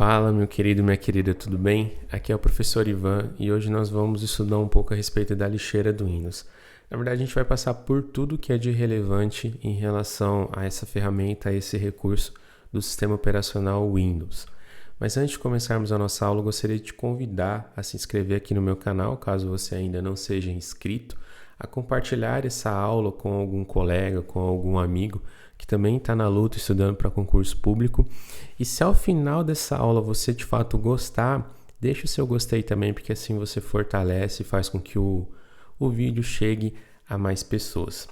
Fala, meu querido e minha querida, tudo bem? Aqui é o professor Ivan e hoje nós vamos estudar um pouco a respeito da lixeira do Windows. Na verdade, a gente vai passar por tudo que é de relevante em relação a essa ferramenta, a esse recurso do sistema operacional Windows. Mas antes de começarmos a nossa aula, eu gostaria de te convidar a se inscrever aqui no meu canal, caso você ainda não seja inscrito, a compartilhar essa aula com algum colega, com algum amigo que também está na luta estudando para concurso público. E se ao final dessa aula você de fato gostar, deixa o seu gostei também, porque assim você fortalece e faz com que o vídeo chegue a mais pessoas.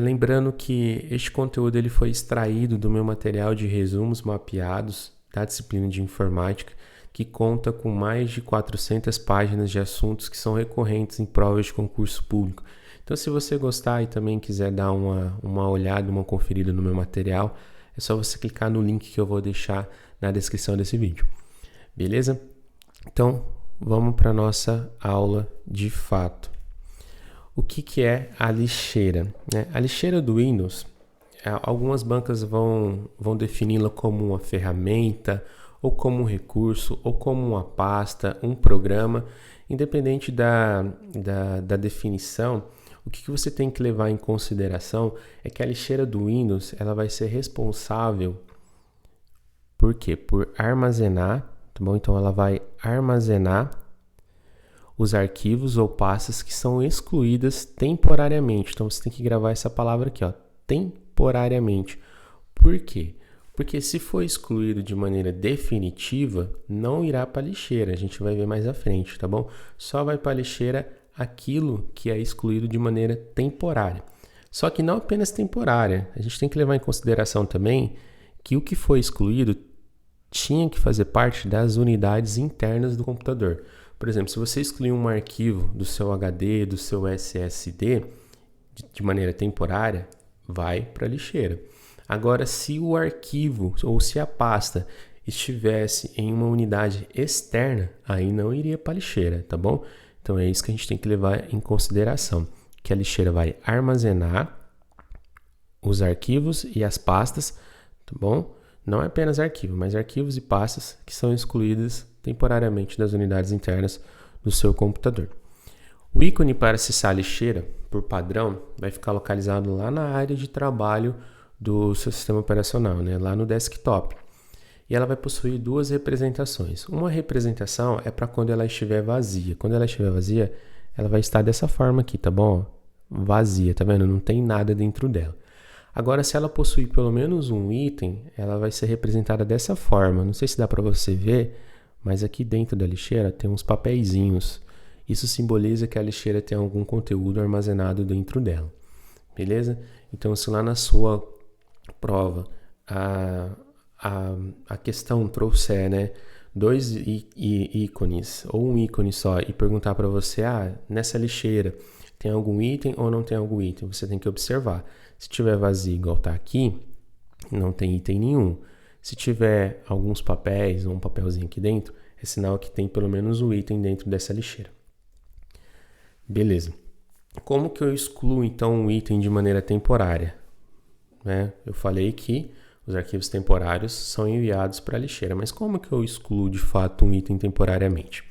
Lembrando que este conteúdo ele foi extraído do meu material de resumos mapeados da disciplina de informática, que conta com mais de 400 páginas de assuntos que são recorrentes em provas de concurso público. Então, se você gostar e também quiser dar uma olhada, uma conferida no meu material, é só você clicar no link que eu vou deixar na descrição desse vídeo. Beleza? Então, vamos para a nossa aula de fato. O que é a lixeira? A lixeira do Windows, algumas bancas vão defini-la como uma ferramenta, ou como um recurso, ou como uma pasta, um programa. Independente da definição, o que você tem que levar em consideração é que a lixeira do Windows ela vai ser responsável por quê? Por armazenar, tá bom? Então ela vai armazenar os arquivos ou pastas que são excluídas temporariamente. Então você tem que gravar essa palavra aqui, ó, temporariamente. Por quê? Porque se for excluído de maneira definitiva, não irá para a lixeira. A gente vai ver mais à frente, tá bom? Só vai para a lixeira aquilo que é excluído de maneira temporária. Só que não apenas temporária. A gente tem que levar em consideração também que o que foi excluído tinha que fazer parte das unidades internas do computador. Por exemplo, se você excluir um arquivo do seu HD, do seu SSD, de maneira temporária, vai para a lixeira. Agora, se o arquivo ou se a pasta estivesse em uma unidade externa, aí não iria para a lixeira, tá bom? Então, é isso que a gente tem que levar em consideração, que a lixeira vai armazenar os arquivos e as pastas, tá bom? Não é apenas arquivo, mas arquivos e pastas que são excluídas temporariamente das unidades internas do seu computador. O ícone para acessar a lixeira, por padrão, vai ficar localizado lá na área de trabalho do seu sistema operacional, lá no desktop. E ela vai possuir duas representações. Uma representação é para quando ela estiver vazia. Quando ela estiver vazia, ela vai estar dessa forma aqui, tá bom? Vazia, tá vendo? Não tem nada dentro dela. Agora, se ela possuir pelo menos um item, ela vai ser representada dessa forma. Não sei se dá para você ver, mas aqui dentro da lixeira tem uns papeizinhos. Isso simboliza que a lixeira tem algum conteúdo armazenado dentro dela. Beleza? Então, se lá na sua prova a questão trouxer dois ícones ou um ícone só e perguntar para você, nessa lixeira tem algum item ou não tem algum item, você tem que observar. Se tiver vazio igual tá aqui, não tem item nenhum. Se tiver alguns papéis ou um papelzinho aqui dentro, é sinal que tem pelo menos um item dentro dessa lixeira. Beleza. Como que eu excluo então um item de maneira temporária? Eu falei que os arquivos temporários são enviados para a lixeira, mas como que eu excluo de fato um item temporariamente?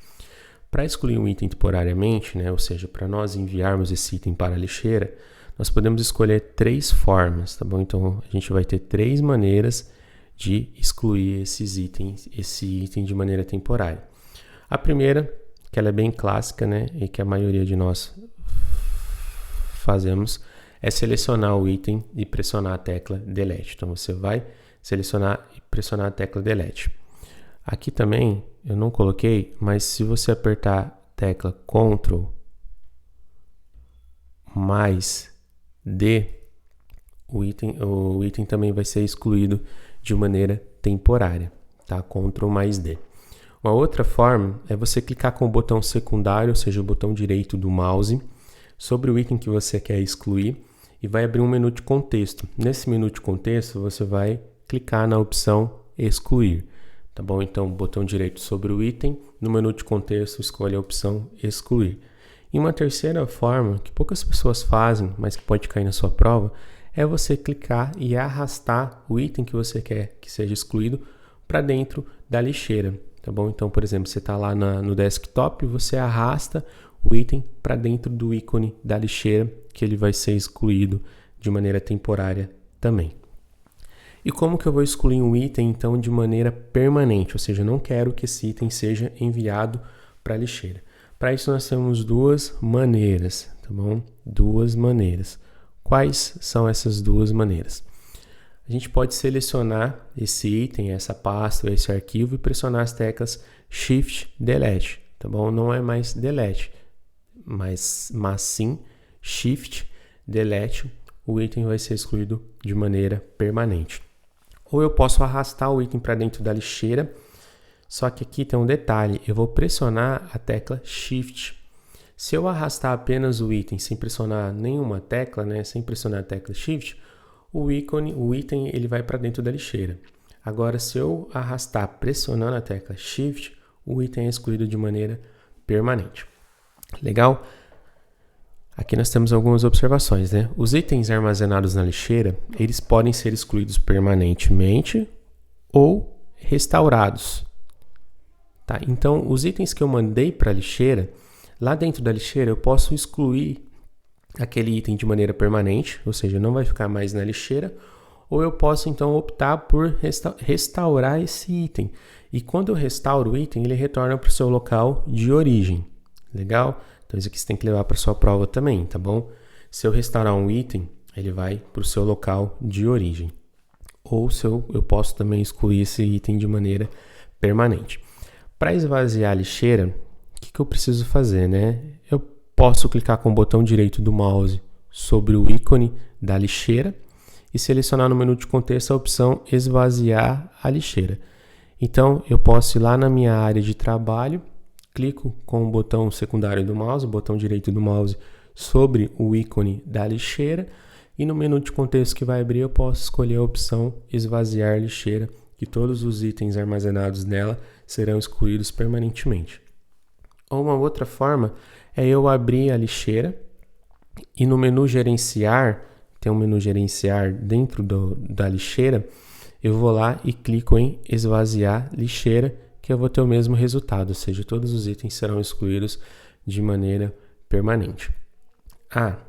Para excluir um item temporariamente, ou seja, para nós enviarmos esse item para a lixeira, nós podemos escolher três formas, tá bom? Então a gente vai ter três maneiras de excluir esse item de maneira temporária. A primeira, que ela é bem clássica, e que a maioria de nós fazemos, é selecionar o item e pressionar a tecla Delete. Então, você vai selecionar e pressionar a tecla Delete. Aqui também, eu não coloquei, mas se você apertar a tecla Ctrl mais D, o item também vai ser excluído de maneira temporária. Tá? Ctrl mais D. Uma outra forma é você clicar com o botão secundário, ou seja, o botão direito do mouse, sobre o item que você quer excluir e vai abrir um menu de contexto. Nesse menu de contexto, você vai clicar na opção excluir, tá bom? Então, botão direito sobre o item, no menu de contexto, escolha a opção excluir. E uma terceira forma, que poucas pessoas fazem, mas que pode cair na sua prova, é você clicar e arrastar o item que você quer que seja excluído para dentro da lixeira, tá bom? Então, por exemplo, você está lá no desktop, você arrasta o item para dentro do ícone da lixeira, que ele vai ser excluído de maneira temporária também. E como que eu vou excluir um item, então, de maneira permanente? Ou seja, eu não quero que esse item seja enviado para a lixeira. Para isso, nós temos duas maneiras, tá bom? Duas maneiras. Quais são essas duas maneiras? A gente pode selecionar esse item, essa pasta, esse arquivo e pressionar as teclas Shift, Delete, tá bom? Não é mais Delete, mas sim Shift, Delete, o item vai ser excluído de maneira permanente. Ou eu posso arrastar o item para dentro da lixeira, só que aqui tem um detalhe, eu vou pressionar a tecla Shift. Se eu arrastar apenas o item sem pressionar nenhuma tecla, né, sem pressionar a tecla Shift, o item ele vai para dentro da lixeira. Agora, se eu arrastar pressionando a tecla Shift, o item é excluído de maneira permanente. Legal? Aqui nós temos algumas observações, né? Os itens armazenados na lixeira, eles podem ser excluídos permanentemente ou restaurados. Tá? Então, os itens que eu mandei para a lixeira, lá dentro da lixeira eu posso excluir aquele item de maneira permanente, ou seja, não vai ficar mais na lixeira, ou eu posso então optar por restaurar esse item. E quando eu restauro o item, ele retorna para o seu local de origem. Legal? Então isso aqui você tem que levar para sua prova também, tá bom? Se eu restaurar um item, ele vai para o seu local de origem. Ou se eu posso também excluir esse item de maneira permanente. Para esvaziar a lixeira, o que eu preciso fazer, né? Eu posso clicar com o botão direito do mouse sobre o ícone da lixeira e selecionar no menu de contexto a opção esvaziar a lixeira. Então eu posso ir lá na minha área de trabalho, clico com o botão secundário do mouse, o botão direito do mouse sobre o ícone da lixeira e no menu de contexto que vai abrir eu posso escolher a opção esvaziar lixeira, que todos os itens armazenados nela serão excluídos permanentemente. Ou uma outra forma é eu abrir a lixeira e no menu gerenciar, tem um menu gerenciar dentro da lixeira, eu vou lá e clico em esvaziar lixeira, que eu vou ter o mesmo resultado, ou seja, todos os itens serão excluídos de maneira permanente.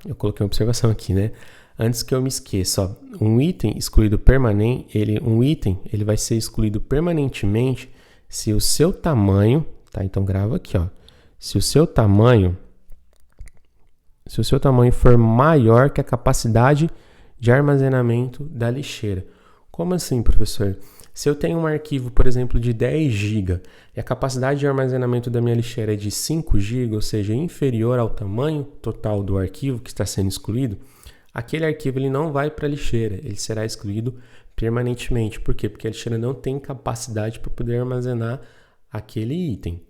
Eu coloquei uma observação aqui, né? Antes que eu me esqueça, ó, um item excluído permanente, ele vai ser excluído permanentemente se o seu tamanho, tá? Então grava aqui, ó. Se o seu tamanho for maior que a capacidade de armazenamento da lixeira. Como assim, professor? Se eu tenho um arquivo, por exemplo, de 10 GB e a capacidade de armazenamento da minha lixeira é de 5 GB, ou seja, inferior ao tamanho total do arquivo que está sendo excluído, aquele arquivo ele não vai para a lixeira, ele será excluído permanentemente. Por quê? Porque a lixeira não tem capacidade para poder armazenar aquele item,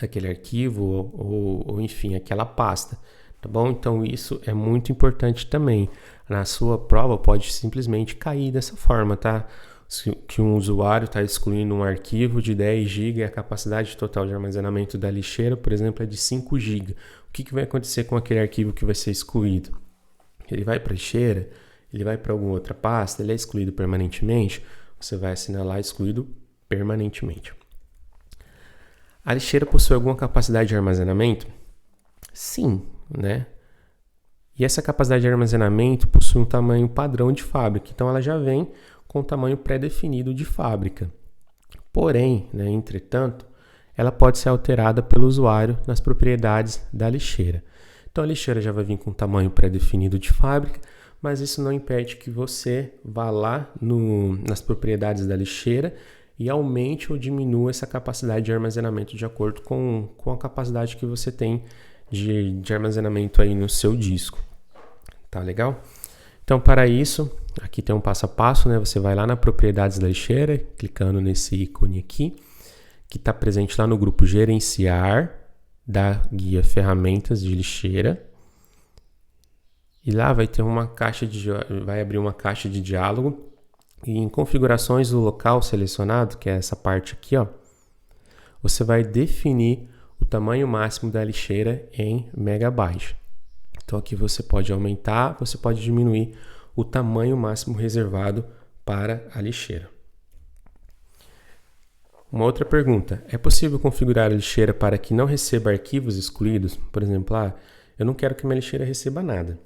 aquele arquivo ou enfim, aquela pasta. Tá bom? Então isso é muito importante também. Na sua prova pode simplesmente cair dessa forma, tá? Que um usuário está excluindo um arquivo de 10 GB e a capacidade total de armazenamento da lixeira, por exemplo, é de 5 GB. O que vai acontecer com aquele arquivo que vai ser excluído? Ele vai para a lixeira? Ele vai para alguma outra pasta? Ele é excluído permanentemente? Você vai assinalar excluído permanentemente. A lixeira possui alguma capacidade de armazenamento? Sim, né? E essa capacidade de armazenamento possui um tamanho padrão de fábrica, então ela já vem com o tamanho pré-definido de fábrica. Porém, né, entretanto, ela pode ser alterada pelo usuário nas propriedades da lixeira. Então a lixeira já vai vir com um tamanho pré-definido de fábrica, mas isso não impede que você vá lá nas propriedades da lixeira e aumente ou diminua essa capacidade de armazenamento de acordo com a capacidade que você tem de armazenamento aí no seu disco. Tá legal? Então, para isso, aqui tem um passo a passo, né? Você vai lá na propriedades da lixeira, clicando nesse ícone aqui, que está presente lá no grupo gerenciar da guia ferramentas de lixeira. E lá vai ter vai abrir uma caixa de diálogo. E em configurações do local selecionado, que é essa parte aqui, ó, você vai definir o tamanho máximo da lixeira em megabyte. Então aqui você pode aumentar, você pode diminuir o tamanho máximo reservado para a lixeira. Uma outra pergunta, é possível configurar a lixeira para que não receba arquivos excluídos? Por exemplo, eu não quero que minha lixeira receba nada.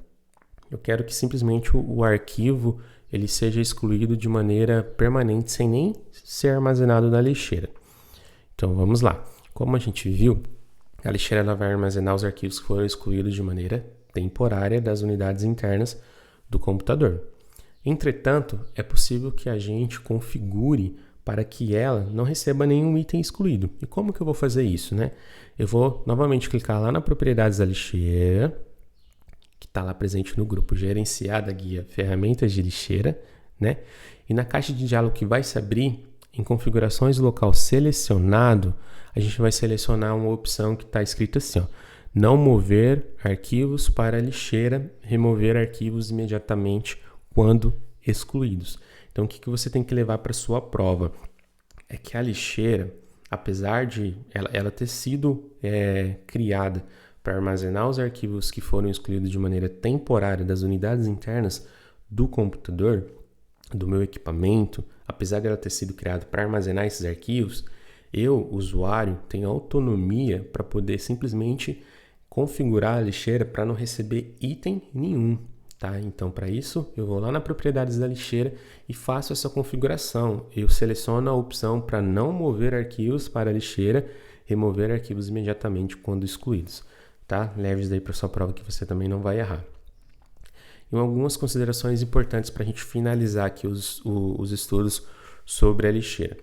Eu quero que simplesmente o arquivo ele seja excluído de maneira permanente, sem nem ser armazenado na lixeira. Então vamos lá. Como a gente viu, a lixeira ela vai armazenar os arquivos que foram excluídos de maneira temporária das unidades internas do computador. Entretanto, é possível que a gente configure para que ela não receba nenhum item excluído. E como que eu vou fazer isso, né? Eu vou novamente clicar lá na propriedades da lixeira, que está lá presente no grupo gerenciar da guia ferramentas de lixeira, né? E na caixa de diálogo que vai se abrir, em configurações do local selecionado, a gente vai selecionar uma opção que está escrita assim, ó, não mover arquivos para a lixeira, remover arquivos imediatamente quando excluídos. Então, o que você tem que levar para sua prova? É que a lixeira, apesar de ela ter sido criada para armazenar os arquivos que foram excluídos de maneira temporária das unidades internas do computador, do meu equipamento, apesar dela ter sido criada para armazenar esses arquivos, eu, usuário, tenho autonomia para poder simplesmente configurar a lixeira para não receber item nenhum. Tá? Então, para isso, eu vou lá na propriedades da lixeira e faço essa configuração. Eu seleciono a opção para não mover arquivos para a lixeira, remover arquivos imediatamente quando excluídos. Tá? Leve isso daí para sua prova que você também não vai errar. E algumas considerações importantes para a gente finalizar aqui os estudos sobre a lixeira.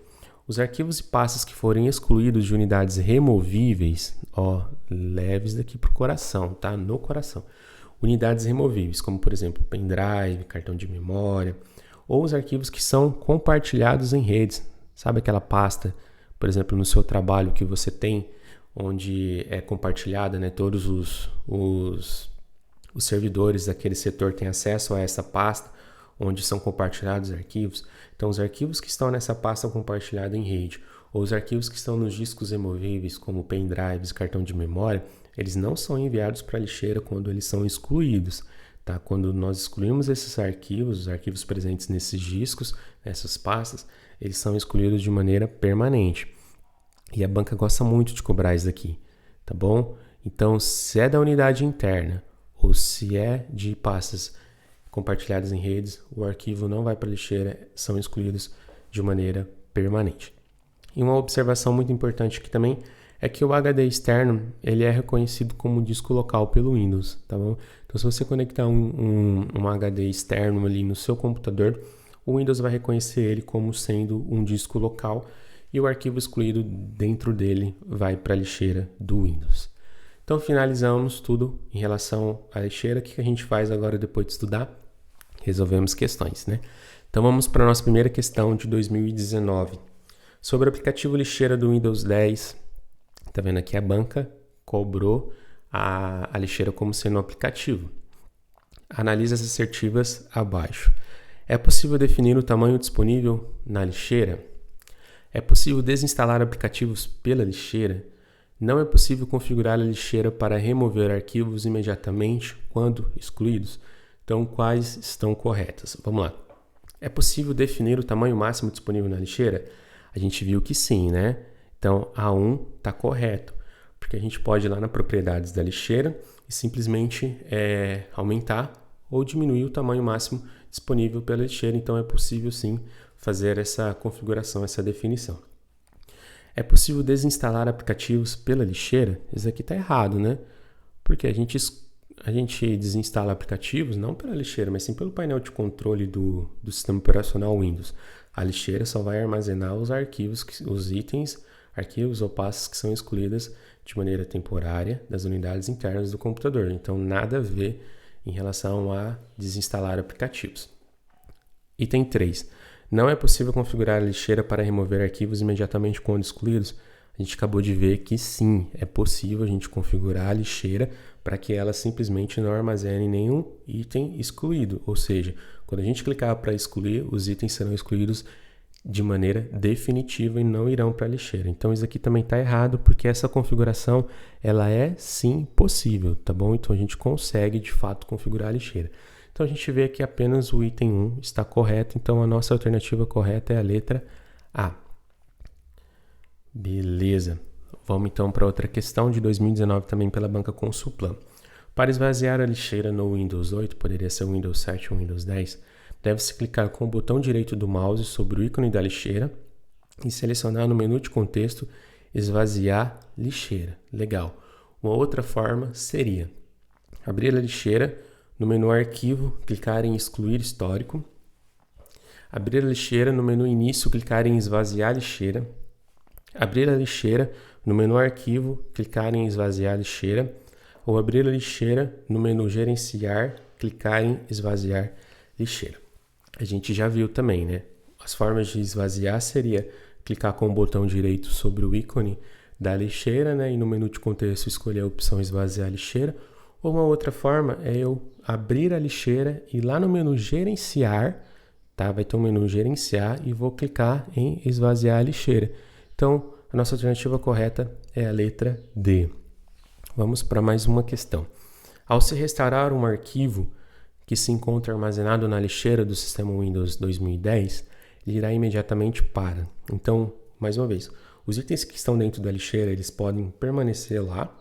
Os arquivos e pastas que forem excluídos de unidades removíveis, leve isso daqui para o coração, tá? No coração. Unidades removíveis, como por exemplo pendrive, cartão de memória, ou os arquivos que são compartilhados em redes. Sabe aquela pasta, por exemplo, no seu trabalho que você tem, onde é compartilhada, né, todos os servidores daquele setor têm acesso a essa pasta, onde são compartilhados arquivos. Então, os arquivos que estão nessa pasta compartilhada em rede, ou os arquivos que estão nos discos removíveis, como pendrives, cartão de memória, eles não são enviados para a lixeira quando eles são excluídos. Tá? Quando nós excluímos esses arquivos, os arquivos presentes nesses discos, nessas pastas, eles são excluídos de maneira permanente. E a banca gosta muito de cobrar isso daqui, tá bom? Então, se é da unidade interna ou se é de pastas compartilhadas em redes, o arquivo não vai para a lixeira, são excluídos de maneira permanente. E uma observação muito importante aqui também é que o HD externo ele é reconhecido como disco local pelo Windows, tá bom? Então, se você conectar um HD externo ali no seu computador, o Windows vai reconhecer ele como sendo um disco local e o arquivo excluído dentro dele vai para a lixeira do Windows. Então, finalizamos tudo em relação à lixeira. O que a gente faz agora depois de estudar? Resolvemos questões, né? Então, vamos para a nossa primeira questão de 2019. Sobre o aplicativo lixeira do Windows 10, tá vendo aqui a banca cobrou a lixeira como sendo um aplicativo. Analise as assertivas abaixo. É possível definir o tamanho disponível na lixeira? É possível desinstalar aplicativos pela lixeira? Não é possível configurar a lixeira para remover arquivos imediatamente quando excluídos? Então, quais estão corretas? Vamos lá. É possível definir o tamanho máximo disponível na lixeira? A gente viu que sim, né? Então, A1 está correto, porque a gente pode ir lá na propriedades da lixeira e simplesmente aumentar ou diminuir o tamanho máximo disponível pela lixeira. Então, é possível sim fazer essa configuração, essa definição. É possível desinstalar aplicativos pela lixeira? Isso aqui está errado, né? Porque a gente desinstala aplicativos não pela lixeira, mas sim pelo painel de controle do sistema operacional Windows. A lixeira só vai armazenar os arquivos, os itens, arquivos ou pastas que são excluídas de maneira temporária das unidades internas do computador. Então, nada a ver em relação a desinstalar aplicativos. Item 3. Não é possível configurar a lixeira para remover arquivos imediatamente quando excluídos? A gente acabou de ver que sim, é possível a gente configurar a lixeira para que ela simplesmente não armazene nenhum item excluído. Ou seja, quando a gente clicar para excluir, os itens serão excluídos de maneira definitiva e não irão para a lixeira. Então isso aqui também está errado, porque essa configuração ela é sim possível, tá bom? Então a gente consegue de fato configurar a lixeira. Então a gente vê que apenas o item 1 está correto, então a nossa alternativa correta é a letra A. Beleza. Vamos então para outra questão de 2019 também pela banca Consulplan. Para esvaziar a lixeira no Windows 8, poderia ser o Windows 7 ou Windows 10, deve-se clicar com o botão direito do mouse sobre o ícone da lixeira e selecionar no menu de contexto esvaziar lixeira. Legal. Uma outra forma seria abrir a lixeira, no menu arquivo, clicar em excluir histórico, abrir a lixeira, no menu início, clicar em esvaziar lixeira, abrir a lixeira, no menu arquivo, clicar em esvaziar lixeira, ou abrir a lixeira, no menu gerenciar, clicar em esvaziar lixeira. A gente já viu também, né? As formas de esvaziar seria clicar com o botão direito sobre o ícone da lixeira, né? E no menu de contexto escolher a opção esvaziar lixeira. Ou uma outra forma é eu abrir a lixeira e lá no menu gerenciar, tá? Vai ter um menu gerenciar e vou clicar em esvaziar a lixeira. Então, a nossa alternativa correta é a letra D. Vamos para mais uma questão. Ao se restaurar um arquivo que se encontra armazenado na lixeira do sistema Windows 2010, ele irá imediatamente para. Então, mais uma vez, os itens que estão dentro da lixeira, eles podem permanecer lá,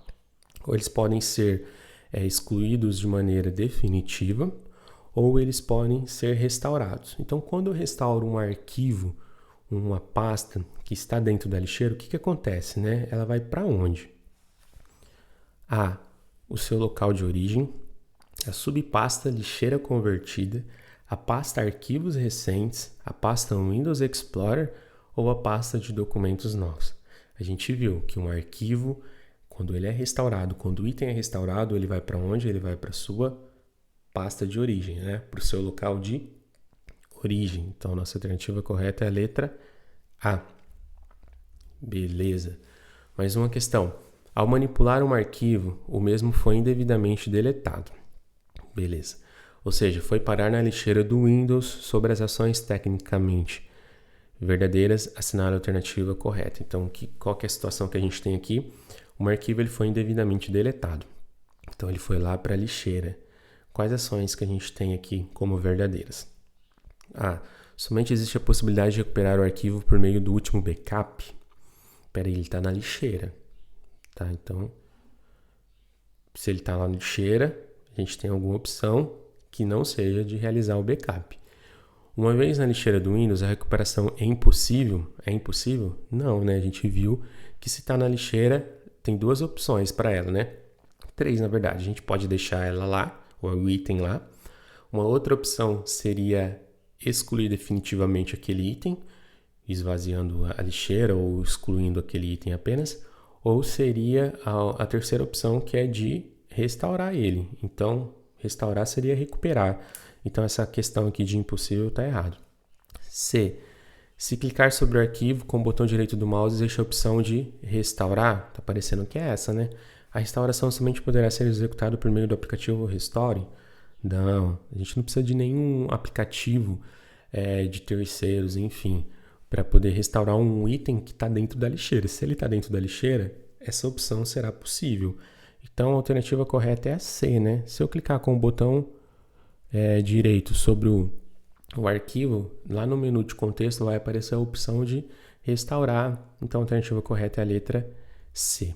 ou eles podem ser excluídos de maneira definitiva, ou eles podem ser restaurados. Então, quando eu restauro um arquivo, uma pasta que está dentro da lixeira, o que acontece, né? Ela vai para onde? A. O seu local de origem, a subpasta lixeira convertida, a pasta arquivos recentes, a pasta Windows Explorer ou a pasta de documentos novos. A gente viu que um arquivo, quando ele é restaurado, quando o item é restaurado, ele vai para onde? Ele vai para a sua pasta de origem, né? Para o seu local de origem. Então, nossa alternativa correta é a letra A. Beleza. Mais uma questão. Ao manipular um arquivo, o mesmo foi indevidamente deletado. Beleza. Ou seja, foi parar na lixeira do Windows sobre as ações tecnicamente verdadeiras, assinar a alternativa correta. Então, qual que é a situação que a gente tem aqui? Um arquivo ele foi indevidamente deletado. Então, ele foi lá para a lixeira. Quais ações que a gente tem aqui como verdadeiras? Somente existe a possibilidade de recuperar o arquivo por meio do último backup. Ele está na lixeira. Tá? Então, se ele está lá na lixeira, a gente tem alguma opção que não seja de realizar o backup. Uma vez na lixeira do Windows, a recuperação é impossível? É impossível? Não, né? A gente viu que se está na lixeira, tem duas opções para ela, né? 3, na verdade. A gente pode deixar ela lá, ou o item lá. Uma outra opção seria excluir definitivamente aquele item, esvaziando a lixeira ou excluindo aquele item apenas. Ou seria a terceira opção, que é de restaurar ele. Então, restaurar seria recuperar. Então, essa questão aqui de impossível está errado. C. Se clicar sobre o arquivo com o botão direito do mouse, deixa a opção de restaurar. Está parecendo que é essa, né? A restauração somente poderá ser executada por meio do aplicativo Restore. Não, a gente não precisa de nenhum aplicativo de terceiros, enfim, para poder restaurar um item que está dentro da lixeira. Se ele está dentro da lixeira, essa opção será possível. Então, a alternativa correta é a C, né? Se eu clicar com o botão direito sobre o arquivo, lá no menu de contexto vai aparecer a opção de restaurar. Então, a alternativa correta é a letra C.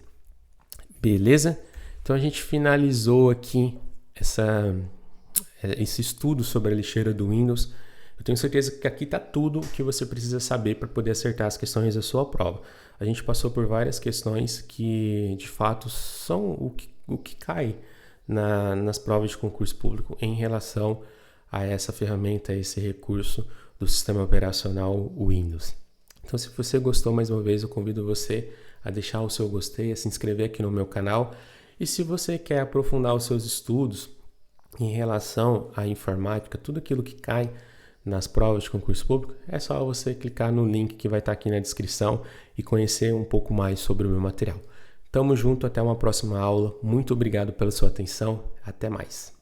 Beleza? Então, a gente finalizou aqui esse estudo sobre a lixeira do Windows. Eu tenho certeza que aqui está tudo o que você precisa saber para poder acertar as questões da sua prova. A gente passou por várias questões que, de fato, são o que cai nas provas de concurso público em relação a essa ferramenta, a esse recurso do sistema operacional Windows. Então, se você gostou, mais uma vez, eu convido você a deixar o seu gostei, a se inscrever aqui no meu canal. E se você quer aprofundar os seus estudos em relação à informática, tudo aquilo que cai nas provas de concurso público, é só você clicar no link que vai estar aqui na descrição e conhecer um pouco mais sobre o meu material. Tamo junto, até uma próxima aula. Muito obrigado pela sua atenção. Até mais.